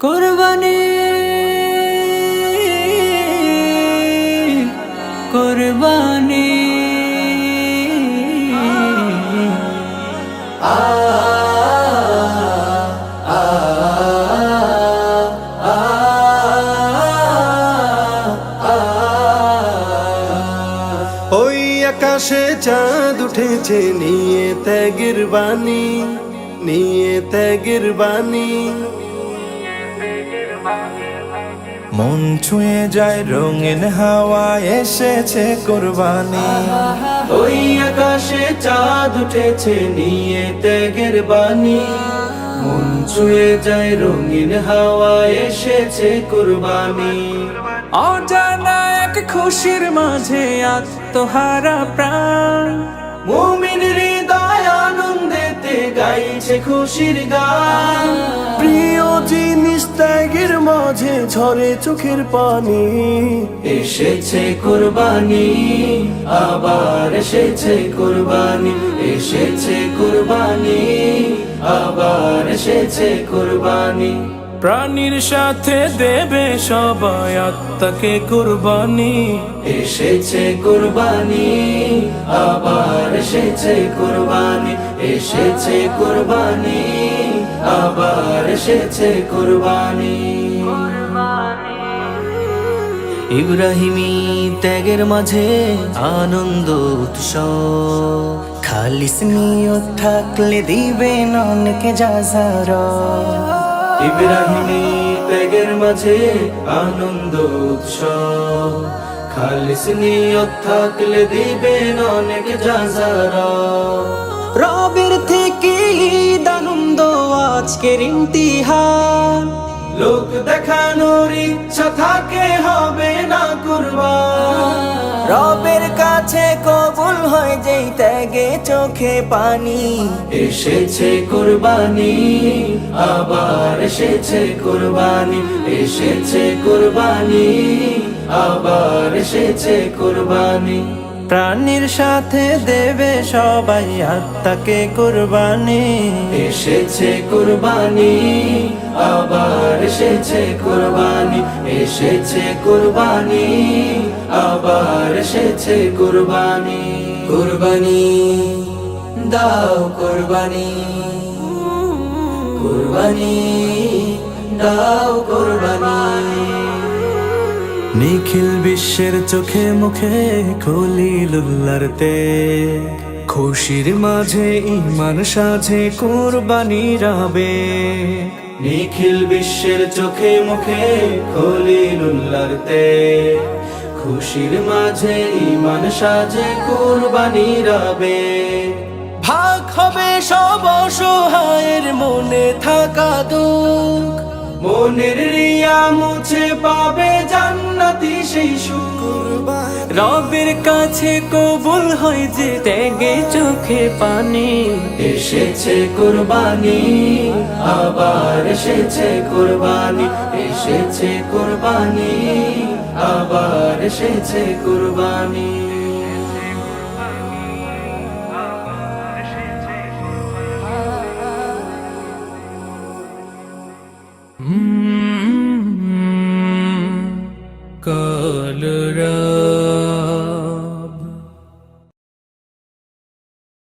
কুরবানি কুরবানি আ আ আ ওই আকাশে চাঁদ উঠেছে নিয়ে ত্যাগের বাণী, নিয়ে ত্যাগের বাণী। মন ছুঁয়ে যায় রঙিন হাওয়া, এসেছে কুরবানি। ওই আকাশে চাঁদ উঠেছে নিয়ে ত্যাগের বাণী, মন ছুঁয়ে যায় রঙিন হাওয়া, এসেছে কুরবানি। অজানা এক খুশির মাঝে আত্মহারা প্রাণ, মুমিন হৃদয় আনন্দেতে গাইছে খুশির গান। প্রিয় জিনিস ত্যাগের মাঝে ঝরে চোখের পানি, এসেছে কুরবানি, আবার এসেছে কুরবানি, এসেছে কুরবানি, আবার এসেছে কুরবানি। প্রাণীর সাথে দেবে সবাই আত্মাকে কুরবানি। এসেছে কুরবানি, আবার এসেছে কুরবানি, এসেছে কুরবানি, আবার এসেছে কুরবানি। ইব্রাহিমী ত্যাগের মাঝে আনন্দ উৎসব, খালিস নিয়ত থাকলে দিবেন অনেকে যাজারা। ইব্রাহিমী ত্যাগের মাঝে আনন্দ উৎসব, খালিস নিয়ত থাকলে দিবেন অনেক যাজারা। রবের থেকে ঈদ আনন্দ আজকের ইমতিহান, লোক দেখানোর ইচ্ছা থাকে হবে না কুরবান। রবের কাছে কবুল হয় যেই ত্যাগে চোখে পানি। এসেছে কুরবানি, আবার এসেছে কুরবানি, এসেছে কুরবানি, আবার এসেছে কুরবানি। প্রাণীর সাথে দেবে সবাই আত্মাকে কুরবানি। এসেছে কুরবানি, আবার এসেছে কুরবানি, এসেছে কুরবানি, আবার এসেছে কুরবানি। কুরবানি দাও কুরবানি, কুরবানি দাও কুরবানি। নিখিল বিশ্বের চোখে মুখে খলিলুল্লাহর তেজ, খুশির মাঝে ঈমান সাজে কুরবানির আবেগ। নিখিল বিশ্বের চোখে মুখে খলিলুল্লাহর তেজ, খুশির মাঝে ঈমান সাজে কুরবানির আবেগ। ভাগ হবে সব অসহায়ের মনে থাকা দুঃখ, মনের রিয়া মুছে পাবে জান্নাতি সেই সুখ। রবের কাছে কবুল হয় যে ত্যাগে চোখে পানি। এসেছে কুরবানি, আবার এসেছে কুরবানি, এসেছে কুরবানি, আবার এসেছে কুরবানি। কাল